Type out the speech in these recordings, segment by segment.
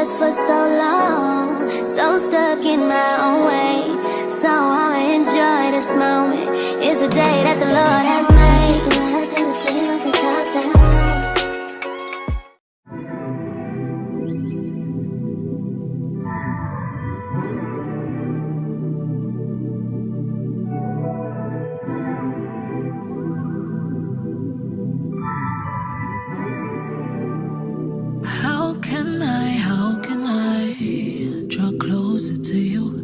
stressed for so long, so stuck in my own way. So I'ma enjoy this moment. It's the day that the Lord has made. How can I draw closer to you?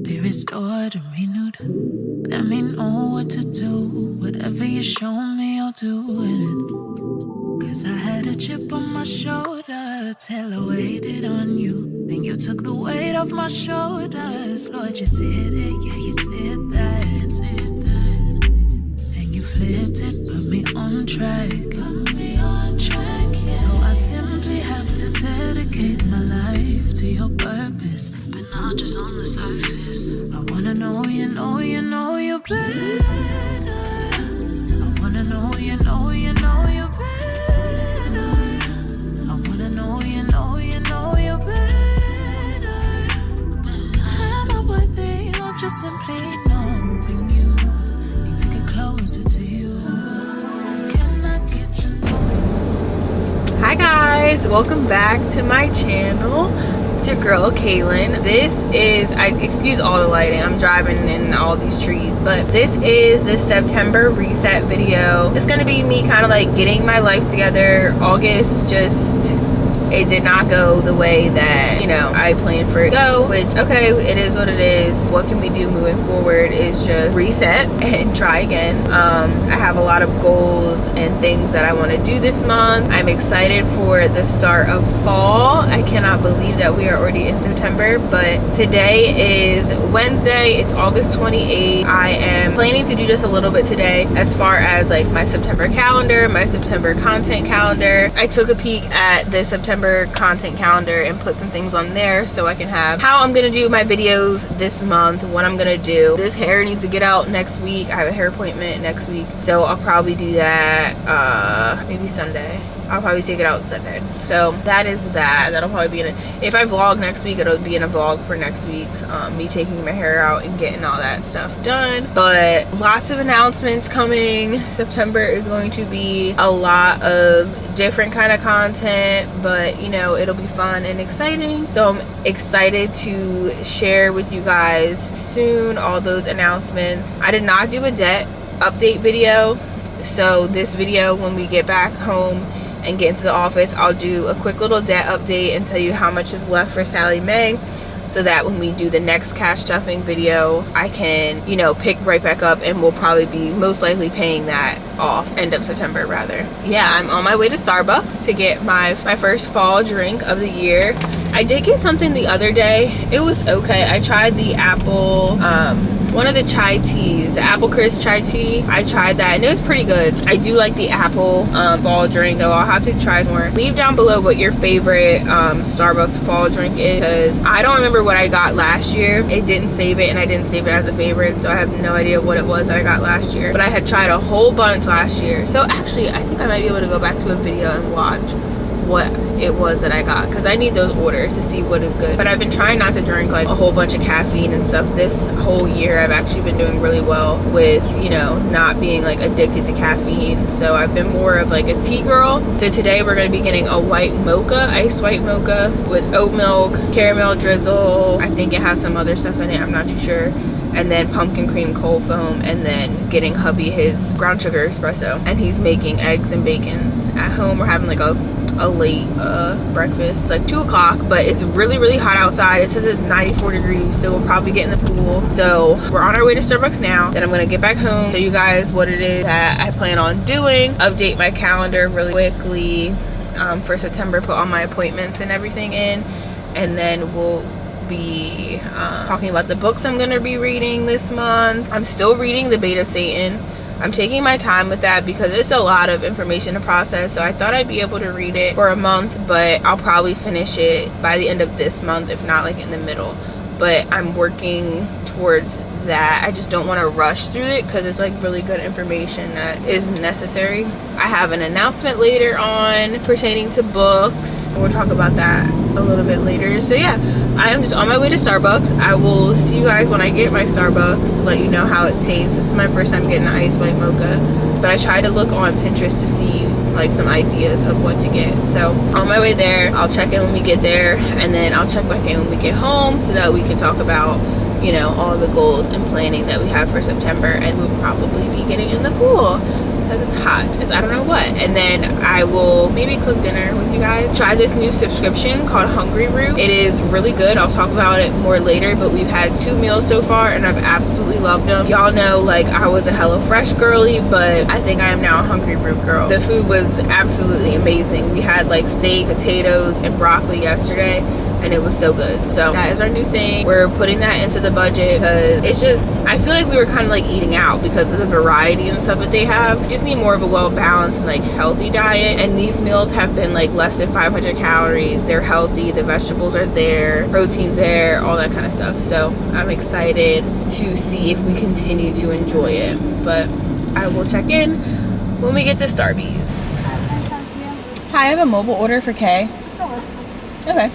Be restored and renewed. Let me know what to do. Whatever you show me, I'll do it. 'Cause I had a chip on my shoulder till I waited on you. And you took the weight off my shoulders. Lord, you did it, yeah, you did that. And you flipped it, put me on track. So I simply have to dedicate my life to your purpose, but not just on the surface. I wanna know you're better. I wanna know you're better. I wanna know you're better. Am I worthy of just simply knowing you? Need to get closer to you. Can I get to know? Hi guys, welcome back to my channel. It's your girl Kaylin. This is, excuse all the lighting, I'm driving in all these trees, but this is the September reset video. It's gonna be me kind of like getting my life together. August it did not go the way that, you know, I planned for it to go, which, okay, it is what it is. What can we do moving forward is just reset and try again. I have a lot of goals and things that I want to do this month. I'm excited for the start of fall. I cannot believe that we are already in September, but today is Wednesday. It's August 28th. I am planning to do just a little bit today as far as like my September calendar, my September content calendar. I took a peek at the September content calendar and put some things on there so I can have how I'm gonna do my videos this month, what I'm gonna do. This hair needs to get out next week. I have a hair appointment next week, so I'll probably do that maybe Sunday. I'll probably take it out Sunday. So that is that. That'll probably be if I vlog next week, it'll be in a vlog for next week. Me taking my hair out and getting all that stuff done. But lots of announcements coming. September is going to be a lot of different kind of content, but you know, it'll be fun and exciting. So I'm excited to share with you guys soon all those announcements. I did not do a debt update video. So this video, when we get back home and get into the office, I'll do a quick little debt update and tell you how much is left for Sally Mae, so that when we do the next cash stuffing video, I can, you know, pick right back up, and we'll probably be most likely paying that off end of September rather. Yeah, I'm on my way to Starbucks to get my first fall drink of the year. I did get something the other day. It was okay. I tried the apple one of the chai teas, the apple crisp chai tea. I tried that and it was pretty good. I do like the apple fall drink, though. I'll have to try more. Leave down below what your favorite Starbucks fall drink is, because I don't remember what I got last year. It didn't save it, and I didn't save it as a favorite, so I have no idea what it was that I got last year. But I had tried a whole bunch last year, so actually I think I might be able to go back to a video and watch what it was that I got, because I need those orders to see what is good. But I've been trying not to drink like a whole bunch of caffeine and stuff this whole year. I've actually been doing really well with, you know, not being like addicted to caffeine, so I've been more of like a tea girl. So today we're going to be getting a white mocha, iced white mocha with oat milk, caramel drizzle, I think it has some other stuff in it, I'm not too sure, and then pumpkin cream cold foam, and then getting hubby his brown sugar espresso, and he's making eggs and bacon at home. We're having like a late breakfast. It's like 2 o'clock, but it's really hot outside. It says it's 94 degrees, so we'll probably get in the pool. So we're on our way to Starbucks now. Then I'm gonna get back home, show you guys what it is that I plan on doing, update my calendar really quickly for September, put all my appointments and everything in, and then we'll be talking about the books I'm gonna be reading this month. I'm still reading The Bait of Satan. I'm taking my time with that because it's a lot of information to process, so I thought I'd be able to read it for a month, but I'll probably finish it by the end of this month, if not like in the middle. But I'm working towards that. I just don't want to rush through it because it's like really good information that is necessary. I have an announcement later on pertaining to books. We'll talk about that a little bit later. So yeah, I am just on my way to Starbucks. I will see you guys when I get my Starbucks to let you know how it tastes. This is my first time getting an iced white mocha, but I tried to look on Pinterest to see like some ideas of what to get. So on my way there, I'll check in when we get there, and then I'll check back in when we get home so that we can talk about, you know, all the goals and planning that we have for September. And we'll probably be getting in the pool because it's hot. It's I don't know what. And then I will maybe cook dinner with you guys. Try this new subscription called Hungry Root. It is really good. I'll talk about it more later, but we've had 2 meals so far and I've absolutely loved them. Y'all know like I was a HelloFresh girly, but I think I am now a Hungry Root girl. The food was absolutely amazing. We had like steak, potatoes, and broccoli yesterday, and it was so good. So that is our new thing. We're putting that into the budget because it's just, I feel like we were kind of like eating out because of the variety and stuff that they have. We just need more of a well-balanced and like healthy diet, and these meals have been like less than 500 calories. They're healthy, the vegetables are there, protein's there, all that kind of stuff. So I'm excited to see if we continue to enjoy it, but I will check in when we get to Starbucks. Hi, I have a mobile order for Kay. Okay.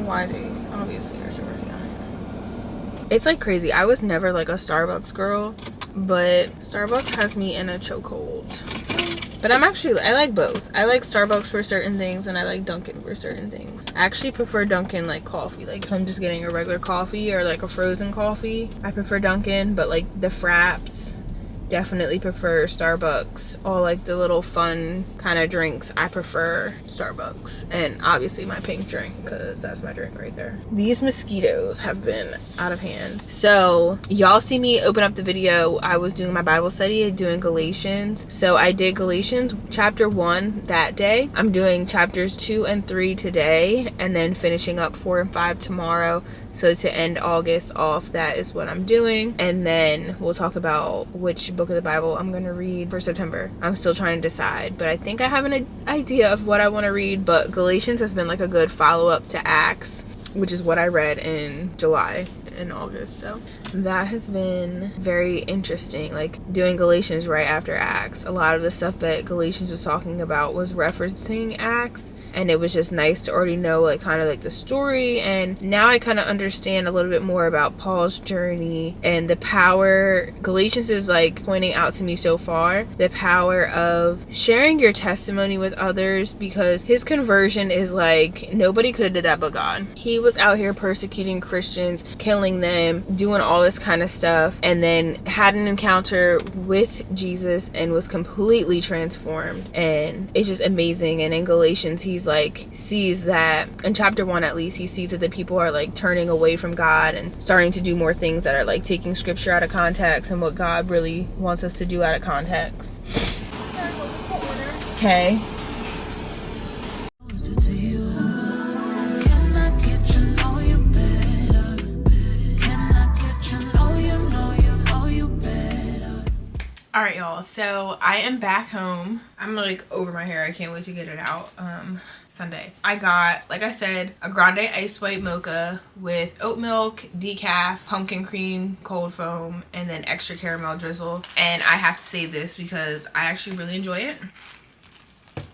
Why they obviously are working on it. It's like crazy. I was never like a Starbucks girl, but Starbucks has me in a chokehold. But I like both. I like Starbucks for certain things and I like Dunkin' for certain things. I actually prefer Dunkin' like coffee. Like if I'm just getting a regular coffee or like a frozen coffee, I prefer Dunkin', but like the fraps, definitely prefer Starbucks. All like the little fun kind of drinks, I prefer Starbucks. And obviously my pink drink, because that's my drink right there. These mosquitoes have been out of hand. So y'all see me open up the video. I was doing my Bible study, doing Galatians. So I did Galatians chapter 1 that day. I'm doing chapters 2 and 3 today, and then finishing up 4 and 5 tomorrow. So to end August off, that is what I'm doing. And then we'll talk about which book of the Bible I'm going to read for September. I'm still trying to decide, but I think I have an idea of what I want to read. But Galatians has been like a good follow-up to Acts, which is what I read in July and August. So that has been very interesting, like doing Galatians right after Acts. A lot of the stuff that Galatians was talking about was referencing Acts, and it was just nice to already know like kind of like the story. And now I kind of understand a little bit more about Paul's journey and the power Galatians is like pointing out to me so far, the power of sharing your testimony with others, because his conversion is like nobody could have did that but God. He was out here persecuting Christians, killing them, doing all this kind of stuff, and then had an encounter with Jesus and was completely transformed. And it's just amazing. And in Galatians, he's like sees that in chapter 1 at least, he sees that the people are like turning away from God and starting to do more things that are like taking scripture out of context and what God really wants us to do out of context. Okay. All right, y'all, so I am back home. I'm like over my hair. I can't wait to get it out Sunday. I got, like I said, a grande ice white mocha with oat milk, decaf, pumpkin cream, cold foam, and then extra caramel drizzle. And I have to save this because I actually really enjoy it.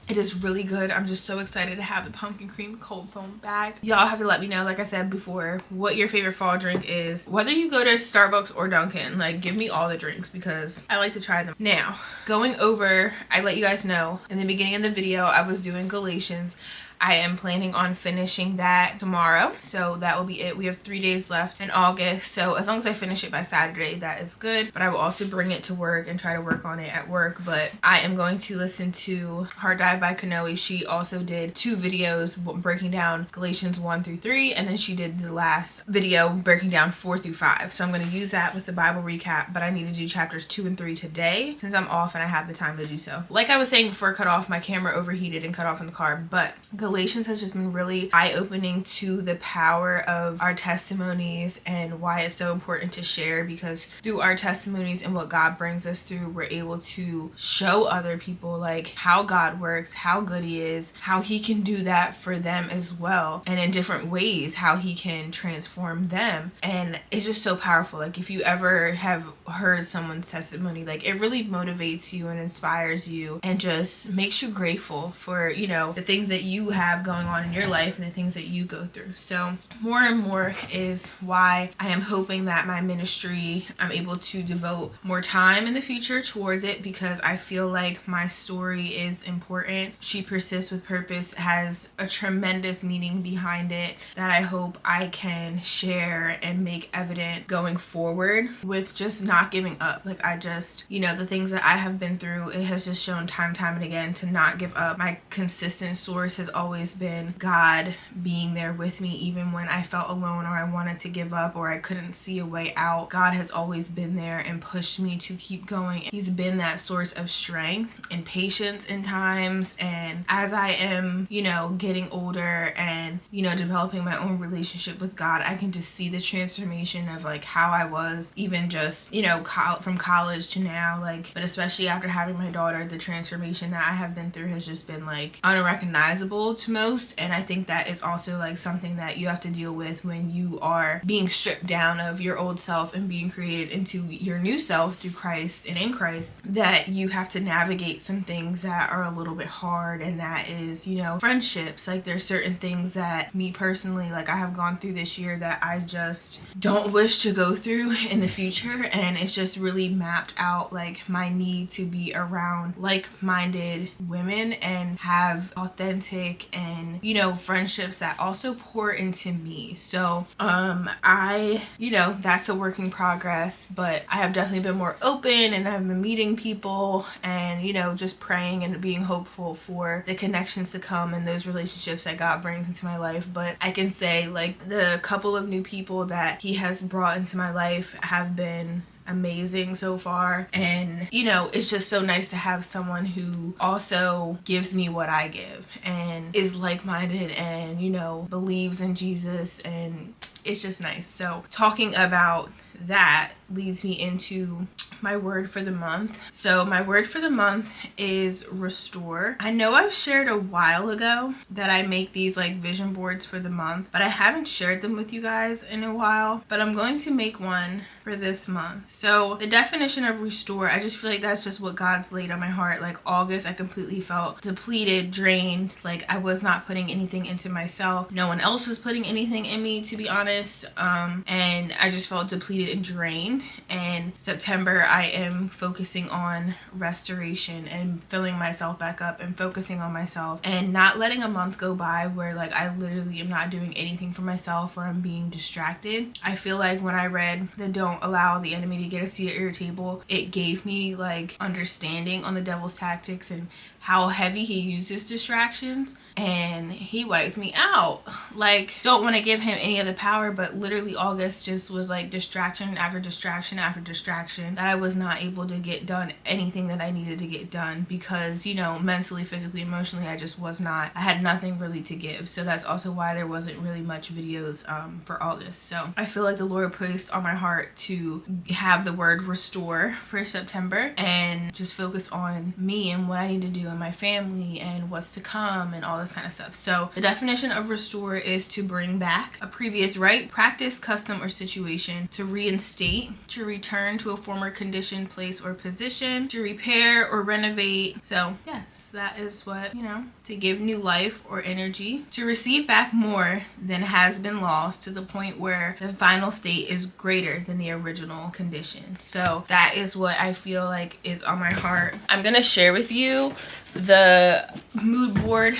It is really good. I'm just so excited to have the pumpkin cream cold foam bag. Y'all have to let me know, like I said before, what your favorite fall drink is. Whether you go to Starbucks or Dunkin', like give me all the drinks because I like to try them. Now, going over, I let you guys know in the beginning of the video, I was doing Galatians. I am planning on finishing that tomorrow, so that will be it. We have 3 days left in August, so as long as I finish it by Saturday, that is good. But I will also bring it to work and try to work on it at work. But I am going to listen to Heart Dive by Kanoe. She also did 2 videos breaking down Galatians 1 through 3, and then she did the last video breaking down 4 through 5. So I'm going to use that with the Bible recap, but I need to do chapters 2 and 3 today since I'm off and I have the time to do so. Like I was saying before I cut off, my camera overheated and cut off in the car, but Galatians has just been really eye-opening to the power of our testimonies and why it's so important to share, because through our testimonies and what God brings us through, we're able to show other people like how God works, how good he is, how he can do that for them as well, and in different ways how he can transform them. And it's just so powerful. Like if you ever have heard someone's testimony, like it really motivates you and inspires you and just makes you grateful for, you know, the things that you have going on in your life and the things that you go through. So more and more is why I am hoping that my ministry, I'm able to devote more time in the future towards it, because I feel like my story is important. She Persists with Purpose has a tremendous meaning behind it that I hope I can share and make evident going forward, with just not giving up. Like I just, you know, the things that I have been through, it has just shown time and again to not give up. My consistent source has always been God being there with me, even when I felt alone or I wanted to give up or I couldn't see a way out. God has always been there and pushed me to keep going. He's been that source of strength and patience in times. And as I am, you know, getting older and, you know, developing my own relationship with God, I can just see the transformation of like how I was even just, you know, from college to now, like, but especially after having my daughter, the transformation that I have been through has just been like unrecognizable to most. And I think that is also like something that you have to deal with when you are being stripped down of your old self and being created into your new self through Christ and in Christ, that you have to navigate some things that are a little bit hard. And that is, you know, friendships. Like there's certain things that me personally, like I have gone through this year that I just don't wish to go through in the future. And it's just really mapped out like my need to be around like-minded women and have authentic and, you know, friendships that also pour into me. So I, you know, that's a work in progress, but I have definitely been more open and I've been meeting people and, you know, just praying and being hopeful for the connections to come and those relationships that God brings into my life. But I can say like the couple of new people that he has brought into my life have been amazing so far. And, you know, it's just so nice to have someone who also gives me what I give and is like-minded and, you know, believes in Jesus, and it's just nice. So talking about that leads me into my word for the month. So my word for the month is restore. I know I've shared a while ago that I make these like vision boards for the month, but I haven't shared them with you guys in a while, but I'm going to make one for this month. So the definition of restore, I just feel like that's just what God's laid on my heart. Like August, I completely felt depleted, drained, like I was not putting anything into myself. No one else was putting anything in me, to be honest. And I just felt depleted and drained. And September, I am focusing on restoration and filling myself back up and focusing on myself and not letting a month go by where like I literally am not doing anything for myself or I'm being distracted. I feel like when I read the Don't Allow the Enemy to Get a Seat at Your Table, it gave me like understanding on the devil's tactics and how heavy he uses distractions, and he wiped me out. Like, don't want to give him any of the power, but literally August just was like distraction after distraction after distraction that I was not able to get done anything that I needed to get done because, you know, mentally, physically, emotionally, I had nothing really to give. So that's also why there wasn't really much videos for August. So I feel like the Lord placed on my heart to have the word restore for September and just focus on me and what I need to do and my family and what's to come and all this kind of stuff. So the definition of restore is to bring back a previous right, practice, custom, or situation, to reinstate, to return to a former condition, place, or position, to repair or renovate. So yes, that is what, you know, to give new life or energy, to receive back more than has been lost to the point where the final state is greater than the original condition. So that is what I feel like is on my heart. I'm gonna share with you the mood board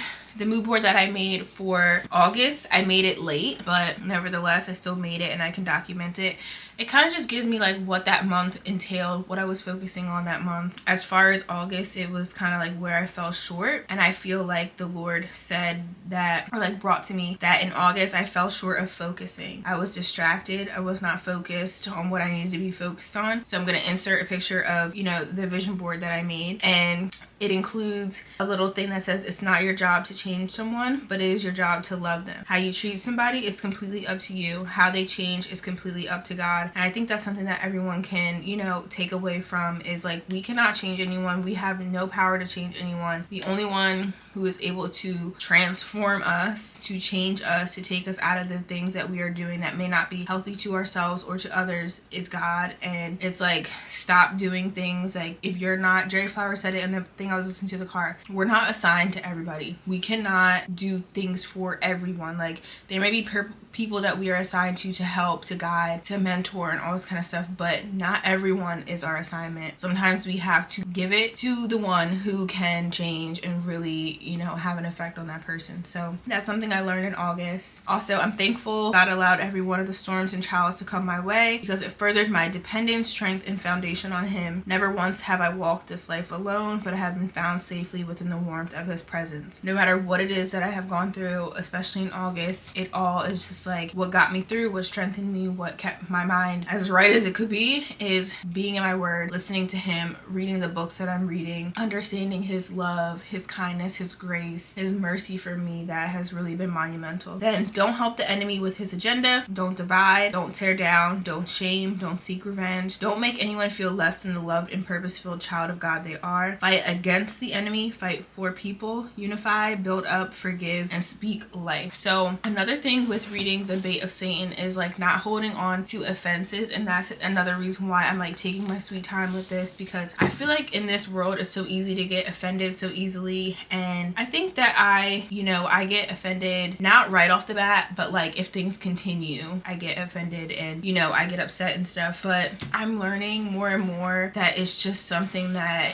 that I made for August. I made it late, but nevertheless I still made it and I can document it. It kind of just gives me like what that month entailed, what I was focusing on that month. As far as August, it was kind of like where I fell short, and I feel like the Lord said that, or like brought to me that in August I fell short of focusing. I was distracted. I was not focused on what I needed to be focused on. So I'm going to insert a picture of, you know, the vision board that I made, and it includes a little thing that says it's not your job to change someone, but it is your job to love them. How you treat somebody is completely up to you. How they change is completely up to God. And I think that's something that everyone can, take away from, is like, we cannot change anyone. We have no power to change anyone. The only one who is able to transform us, to change us, to take us out of the things that we are doing that may not be healthy to ourselves or to others, is God. And it's like, stop doing things like, if you're not, Jerry Flowers said it in the thing I was listening to in the car, we're not assigned to everybody. We cannot do things for everyone. Like, there may be people that we are assigned to help, to guide, to mentor, and all this kind of stuff, but not everyone is our assignment. Sometimes we have to give it to the one who can change and really, have an effect on that person. So that's something I learned in August. Also, I'm thankful God allowed every one of the storms and trials to come my way, because it furthered my dependence, strength, and foundation on Him. Never once have I walked this life alone, but I have been found safely within the warmth of His presence. No matter what it is that I have gone through, especially in August, it all is just like, what got me through, what strengthened me, what kept my mind as right as it could be, is being in my word, listening to Him, reading the books that I'm reading, understanding His love, His kindness, His grace, His mercy for me. That has really been monumental. Then don't help the enemy with his agenda. Don't divide, don't tear down, don't shame, don't seek revenge. Don't make anyone feel less than the loved and purpose-filled child of God they are. Fight against the enemy, fight for people, unify, build up, forgive, and speak life. So another thing with reading The Bait of Satan is like not holding on to offenses, and that's another reason why I'm like taking my sweet time with this, because I feel like in this world it's so easy to get offended so easily. And I think that I get offended not right off the bat, but like if things continue, I get offended and I get upset and stuff. But I'm learning more and more that it's just something that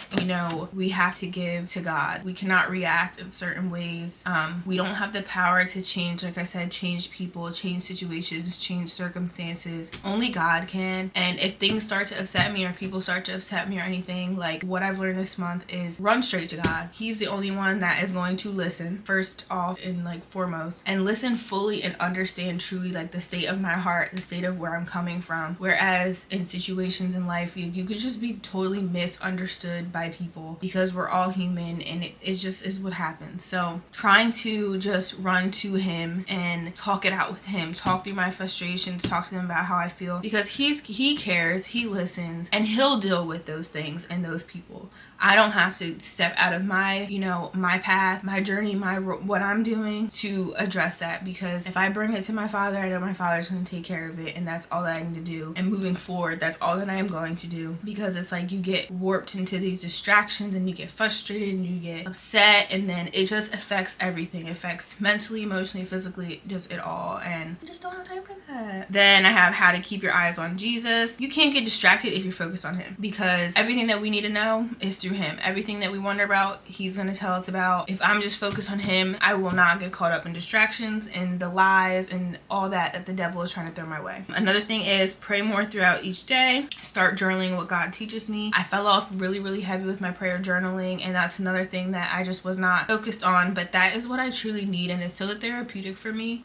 we have to give to God. We cannot react in certain ways. We don't have the power to change, like I said, change people, change situations, change circumstances. Only God can. And if things start to upset me, or people start to upset me or anything, like what I've learned this month is run straight to God. He's the only one that is going to listen first off and like foremost, and listen fully and understand truly like the state of my heart, the state of where I'm coming from. Whereas in situations in life, you could just be totally misunderstood by people, because we're all human, and it just is what happens. So trying to just run to Him and talk it out with Him, talk through my frustrations, talk to Him about how I feel, because He cares, He listens, and He'll deal with those things and those people. I don't have to step out of my, my path, my journey, what I'm doing to address that, because if I bring it to my Father, I know my Father's going to take care of it, and that's all that I need to do. And moving forward, that's all that I am going to do, because it's like you get warped into these distractions and you get frustrated and you get upset, and then it just affects everything. It affects mentally, emotionally, physically, just it all, and I just don't have time for that. Then I have how to keep your eyes on Jesus. You can't get distracted if you're focused on Him, because everything that we need to know is through Him. Everything that we wonder about, He's going to tell us about. If I'm just focused on Him, I will not get caught up in distractions and the lies and all that the devil is trying to throw my way. Another thing is pray more throughout each day. Start journaling what God teaches me. I fell off really, really heavy with my prayer journaling, and that's another thing that I just was not focused on, but that is what I truly need, and it's so therapeutic for me.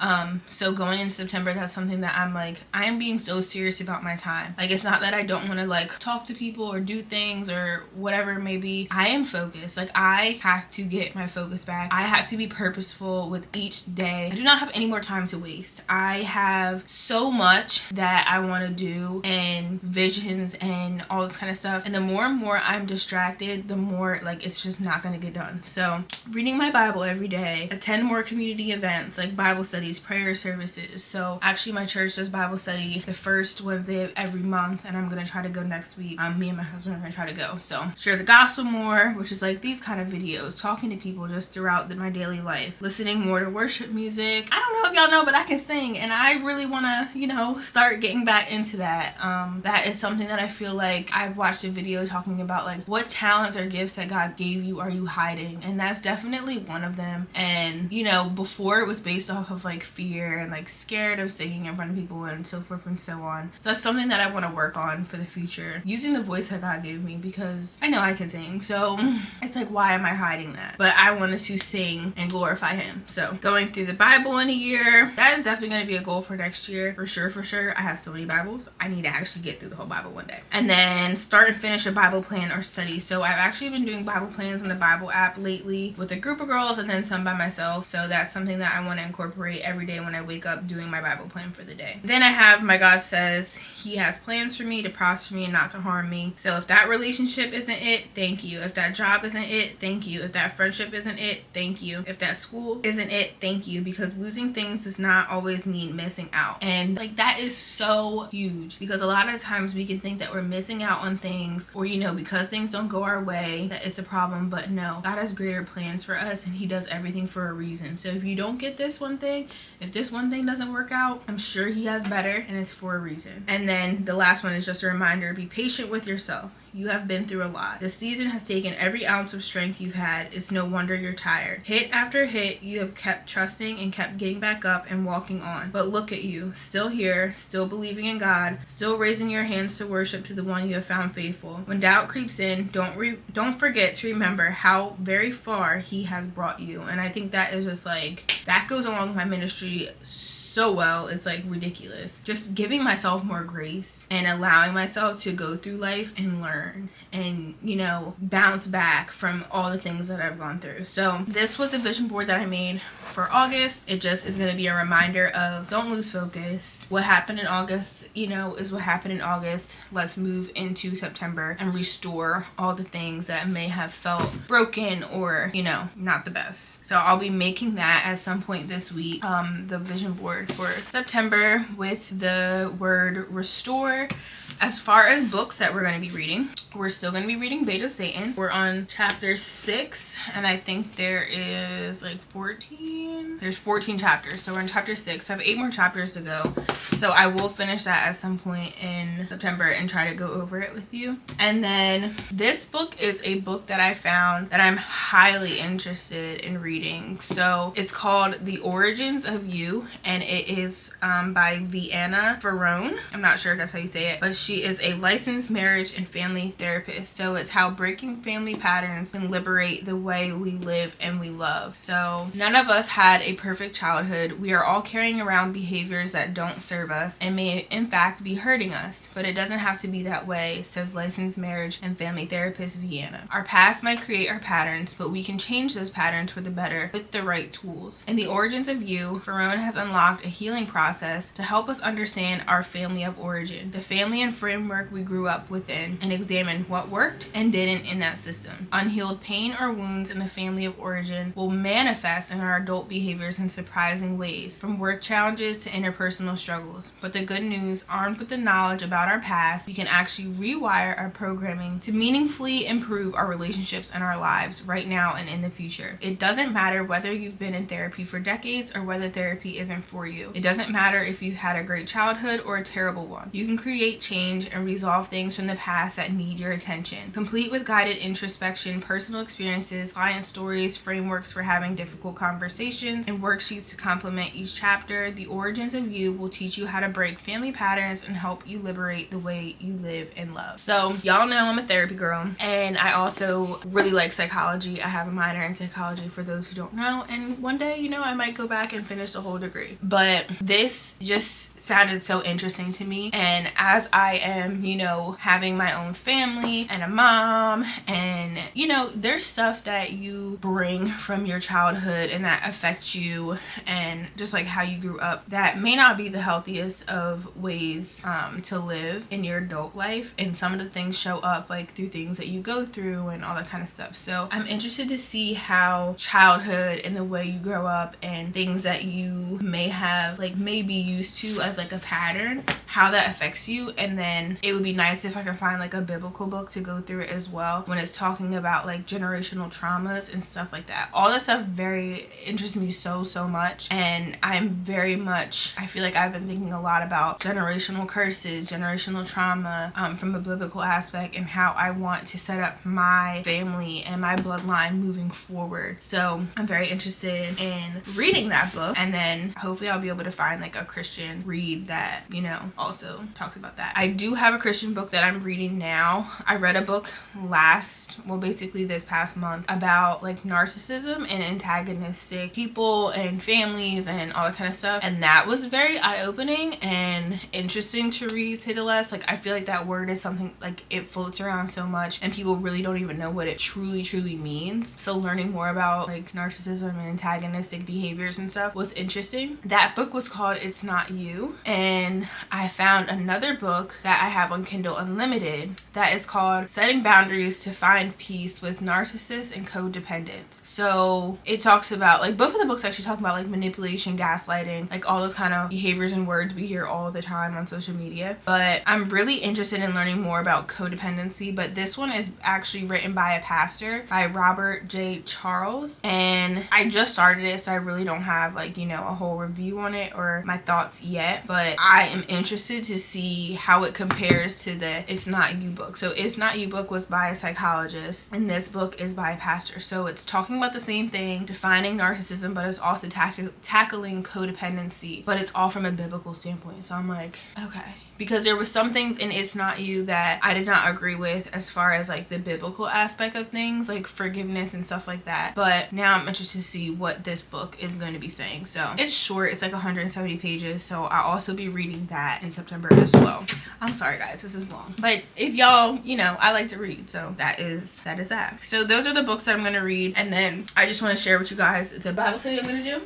So going into September, that's something that I'm like, I am being so serious about my time. Like, it's not that I don't want to like talk to people or do things or whatever it may be. I am focused. Like, I have to get my focus back. I have to be purposeful with each day. I do not have any more time to waste. I have so much that I want to do, and visions and all this kind of stuff, and the more and more I'm distracted, the more like it's just not going to get done. So reading my Bible every day, attend more community events like Bible studies, prayer services. So actually my church does Bible study the first Wednesday of every month, and I'm going to try to go next week. Me and my husband are going to try to go. So share the gospel more, which is like these kind of videos, talking to people just throughout my daily life, listening more to worship music. I don't know if y'all know, but I can sing, and I really want to start getting back into that. That is something that I feel like I've watched a video talking about, like, what talents or gifts that God gave you are you hiding, and that's definitely one of them. And before it was based off of like fear and like scared of singing in front of people and so forth and so on. So that's something that I want to work on for the future, using the voice that God gave me, because I know I can sing. So it's like, why am I hiding that? But I wanted to sing and glorify him. So going through the Bible in a year, that is definitely going to be a goal for next year. For sure. I have so many Bibles. I need to actually get through the whole Bible one day. And then start and finish a Bible plan or study. So I've actually been doing Bible plans on the Bible app lately with a group of girls and then some by myself. So that's something that I want to incorporate every day when I wake up, doing my Bible plan for the day. Then I have my God says he has plans for me to prosper me and not to harm me. So if that relationship isn't it, thank you. If that job isn't it, thank you. If that friendship isn't it, thank you. If that school isn't it, thank you. Because losing things does not always mean missing out. And like, that is so huge, because a lot of times we can think that we're missing out on things, or because things don't go our way, that it's a problem. But no, God has greater plans for us, and he does everything for a reason. So if you don't get this one thing, if this one thing doesn't work out, I'm sure he has better, and it's for a reason. And then the last one is just a reminder: be patient with yourself. You have been through a lot. The season has taken every ounce of strength you've had. It's no wonder you're tired. Hit after hit, you have kept trusting and kept getting back up and walking on. But look at you, still here, still believing in God, still raising your hands to worship to the one you have found faithful. When doubt creeps in, don't forget to remember how very far he has brought you. And I think that is just like, that goes along with my ministry so well. It's like ridiculous. Just giving myself more grace and allowing myself to go through life and learn and bounce back from all the things that I've gone through. So this was the vision board that I made for August. It just is going to be a reminder of, don't lose focus. What happened in August, is what happened in August. Let's move into September and restore all the things that may have felt broken or not the best. So I'll be making that at some point this week, the vision board for September with the word restore. As far as books that we're going to be reading, we're still going to be reading Bait of Satan. We're on chapter 6, and I think there is like 14. There's 14 chapters, so we're in chapter 6. So I have 8 more chapters to go. So I will finish that at some point in September and try to go over it with you. And then this book is a book that I found that I'm highly interested in reading. So it's called The Origins of You, and it is by Vienna Ferrone. I'm not sure if that's how you say it, but she is a licensed marriage and family therapist. So it's how breaking family patterns can liberate the way we live and we love. So none of us had a perfect childhood. We are all carrying around behaviors that don't serve us and may in fact be hurting us, but it doesn't have to be that way, says licensed marriage and family therapist Vienna. Our past might create our patterns, but we can change those patterns for the better with the right tools. In The Origins of You, Ferrone has unlocked a healing process to help us understand our family of origin, the family and framework we grew up within, and examine what worked and didn't in that system. Unhealed pain or wounds in the family of origin will manifest in our adult behaviors in surprising ways, from work challenges to interpersonal struggles. But the good news, armed with the knowledge about our past, we can actually rewire our programming to meaningfully improve our relationships and our lives right now and in the future. It doesn't matter whether you've been in therapy for decades or whether therapy isn't for you. It doesn't matter if you had a great childhood or a terrible one. You can create change and resolve things from the past that need your attention. Complete with guided introspection, personal experiences, client stories, frameworks for having difficult conversations, and worksheets to complement each chapter, The Origins of You will teach you how to break family patterns and help you liberate the way you live and love. So y'all know I'm a therapy girl, and I also really like psychology. I have a minor in psychology for those who don't know, and one day, I might go back and finish the whole degree. But this just sounded so interesting to me, and as I am, having my own family and a mom, and there's stuff that you bring from your childhood and that affects you and just like how you grew up that may not be the healthiest of ways to live in your adult life, and some of the things show up like through things that you go through and all that kind of stuff. So I'm interested to see how childhood and the way you grow up and things that you may have maybe used to as like a pattern, how that affects you. And then it would be nice if I could find like a biblical book to go through it as well when it's talking about like generational traumas and stuff like that. All that stuff very interests me so much, and I'm very much, I feel like I've been thinking a lot about generational curses, generational trauma from a biblical aspect, and how I want to set up my family and my bloodline moving forward. So I'm very interested in reading that book, and then hopefully I'll be able to find like a Christian read that also talks about that. I do have a Christian book that I'm reading now. I read a book basically this past month about like narcissism and antagonistic people and families and all that kind of stuff, and that was very eye-opening and interesting to read, to the less. Like I feel like that word is something like it floats around so much and people really don't even know what it truly means. So learning more about like narcissism and antagonistic behaviors and stuff was interesting. That book was called It's Not You, and I found another book that I have on Kindle Unlimited that is called Setting Boundaries to Find Peace with Narcissists and Codependence. So it talks about like, both of the books actually talk about like manipulation, gaslighting, like all those kind of behaviors and words we hear all the time on social media. But I'm really interested in learning more about codependency. But this one is actually written by a pastor, by Robert J. Charles, and I just started it, so I really don't have like, you know, a whole review on it or my thoughts yet, but I am interested to see how it compares to the It's Not You book. So It's Not You book was by a psychologist, and this book is by a pastor. So it's talking about the same thing, defining narcissism, but it's also tackling codependency, but it's all from a biblical standpoint. So I'm like, okay, because there was some things in It's Not You that I did not agree with as far as like the biblical aspect of things, like forgiveness and stuff like that. But now I'm interested to see what this book is going to be saying. So it's short, it's like 170 pages. So I'll also be reading that in September as well. I'm sorry guys, this is long. But if y'all, you know, I like to read. So that is that. So those are the books that I'm going to read. And then I just want to share with you guys the Bible study I'm going to do.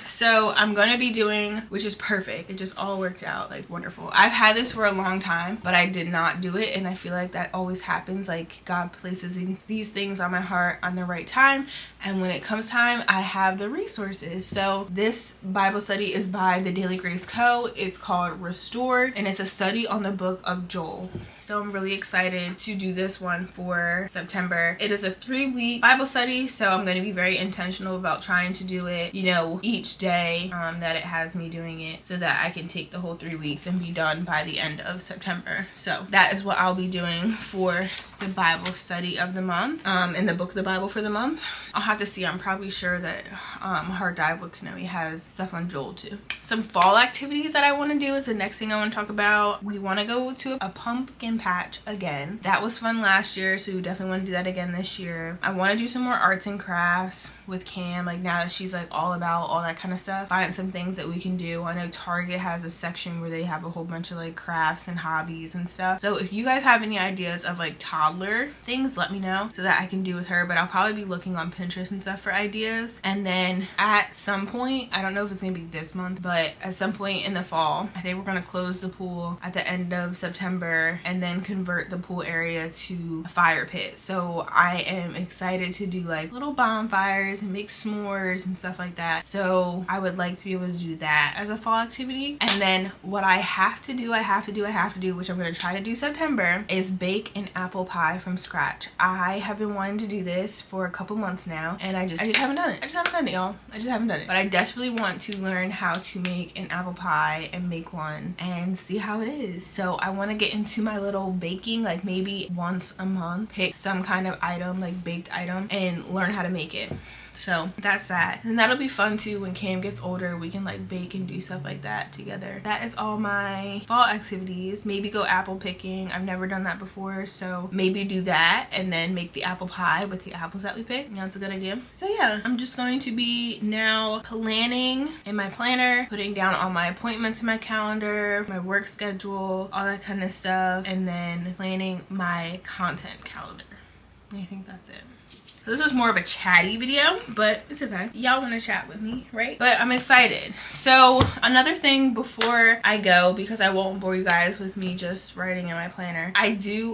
So I'm going to be doing, which is perfect, it just all worked out like wonderful. I've had this for a long time, but I did not do it, and I feel like that always happens. Like God places these things on my heart on the right time, and when it comes time, I have the resources. So this Bible study is by the Daily Grace Co. It's called Restored, and it's a study on the book of Joel. So I'm really excited to do this one for September. It is a 3-week Bible study, so I'm going to be very intentional about trying to do it, you know, each day that it has me doing it, so that I can take the whole 3 weeks and be done by the end of September. So that is what I'll be doing for the Bible study of the month, and the book of the Bible for the month. I'll have to see. I'm probably sure that Hard Dive with Kanoe has stuff on Joel too. Some fall activities that I want to do is the next thing I want to talk about. We want to go to a pumpkin patch again. That was fun last year, so we definitely want to do that again this year. I want to do some more arts and crafts with Cam, like now that she's like all about all that kind of stuff. Find some things that we can do. I know Target has a section where they have a whole bunch of like crafts and hobbies and stuff. So if you guys have any ideas of like toddler things, let me know so that I can do with her. But I'll probably be looking on Pinterest and stuff for ideas. And then at some point, I don't know if it's gonna be this month, but at some point in the fall, I think we're gonna close the pool at the end of September and then convert the pool area to a fire pit. So I am excited to do like little bonfires and make s'mores and stuff like that. So I would like to be able to do that as a fall activity. And then what I have to do, which I'm going to try to do September, is bake an apple pie from scratch. I have been wanting to do this for a couple months now, and I just haven't done it. I just haven't done it, y'all. I just haven't done it. But I desperately want to learn how to make an apple pie and make one and see how it is. So I want to get into my little baking, like maybe once a month, pick some kind of item, like baked item, and learn how to make it. So that's that. And that'll be fun too. When Cam gets older, we can like bake and do stuff like that together. That is all my fall activities. Maybe go apple picking. I've never done that before, so maybe do that and then make the apple pie with the apples that we picked. That's a good idea. So yeah, I'm just going to be now planning in my planner, putting down all my appointments in my calendar, my work schedule, all that kind of stuff, and then planning my content calendar. I think that's it. So this is more of a chatty video, but it's okay. Y'all want to chat with me, right? But I'm excited. So another thing before I go, because I won't bore you guys with me just writing in my planner, I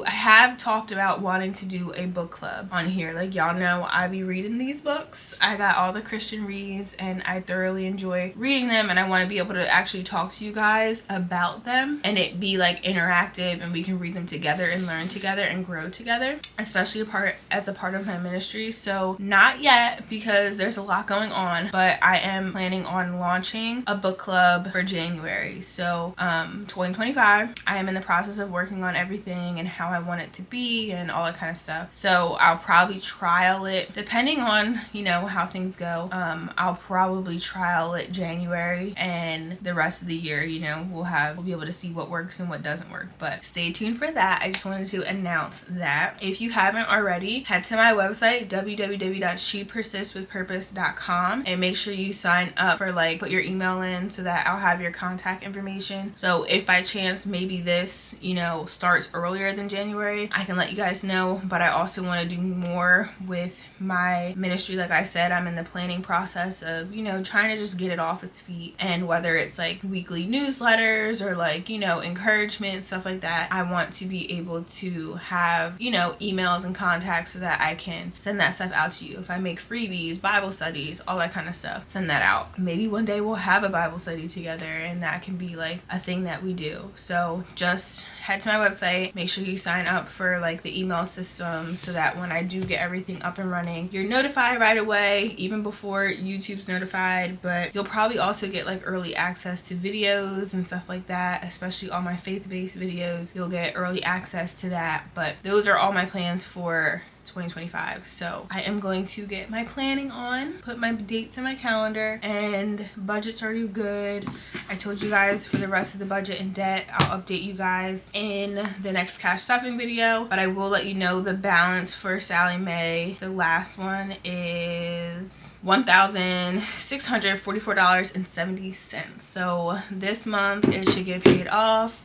have talked about wanting to do a book club on here. Like y'all know I be reading these books. I got all the Christian reads and I thoroughly enjoy reading them, and I want to be able to actually talk to you guys about them and it be like interactive and we can read them together and learn together and grow together, especially as a part of my ministry. ministry. So not yet, because there's a lot going on, but I am planning on launching a book club for January. So 2025, I am in the process of working on everything and how I want it to be and all that kind of stuff. So I'll probably trial it depending on, you know, how things go. I'll probably trial it January, and the rest of the year, you know, we'll be able to see what works and what doesn't work. But stay tuned for that. I just wanted to announce that. If you haven't already, head to my website, www.shepersistwithpurpose.com, and make sure you sign up for, like, put your email in so that I'll have your contact information. So if by chance maybe this, you know, starts earlier than January, I can let you guys know. But I also want to do more with my ministry. Like I said, I'm in the planning process of, you know, trying to just get it off its feet. And whether it's like weekly newsletters or, like, you know, encouragement, stuff like that, I want to be able to have, you know, emails and contacts so that I can send that stuff out to you. If I make freebies, Bible studies, all that kind of stuff, send that out. Maybe one day we'll have a Bible study together, and that can be like a thing that we do. So just head to my website, make sure you sign up for, like, the email system so that when I do get everything up and running, you're notified right away, even before YouTube's notified. But you'll probably also get, like, early access to videos and stuff like that, especially all my faith-based videos. You'll get early access to that. But those are all my plans for 2025. So I am going to get my planning on, put my dates in my calendar, and budget's already good. I told you guys for the rest of the budget and debt, I'll update you guys in the next cash stuffing video, but I will let you know the balance for Sally Mae. The last one is $1,644.70. So this month it should get paid off.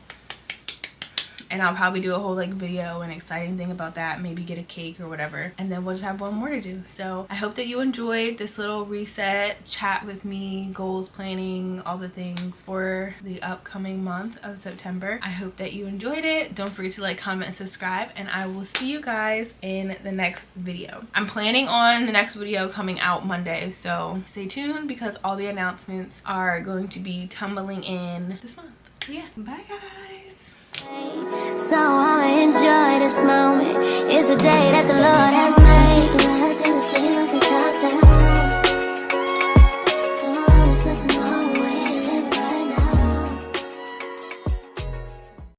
And I'll probably do a whole, like, video and exciting thing about that, maybe get a cake or whatever, and then we'll just have one more to do. So I hope that you enjoyed this little reset chat with me, goals planning, all the things for the upcoming month of September. I hope that you enjoyed it. Don't forget to like, comment, and subscribe, and I will see you guys in the next video. I'm planning on the next video coming out Monday, so stay tuned because all the announcements are going to be tumbling in this month. So yeah, bye guys. So I'ma enjoy this moment. It's the day that the Lord has made.